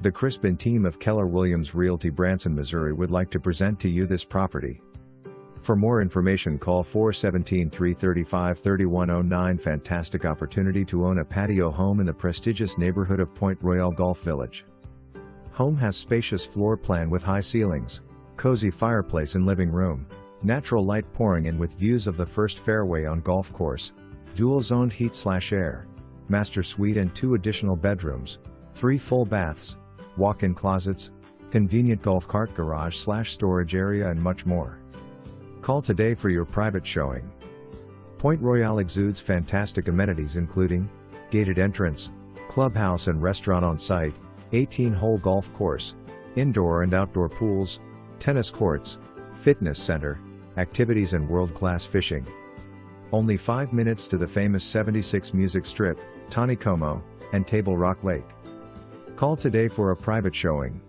The Crispin team of Keller Williams Realty Branson, Missouri would like to present to you this property. For more information, call 417-335-3109. Fantastic opportunity to own a patio home in the prestigious neighborhood of Pointe Royale Golf Village. Home has spacious floor plan with high ceilings, cozy fireplace and living room, natural light pouring in with views of the first fairway on golf course, dual-zoned heat/air, master suite and 2 additional bedrooms, 3 full baths, walk-in closets, convenient golf cart garage/storage area and much more. Call today for your private showing. Pointe Royale exudes fantastic amenities including gated entrance, clubhouse and restaurant on site, 18-hole golf course, indoor and outdoor pools, tennis courts, fitness center, activities and world-class fishing. Only 5 minutes to the famous 76 Music Strip, Taneycomo, and Table Rock Lake. Call today for a private showing.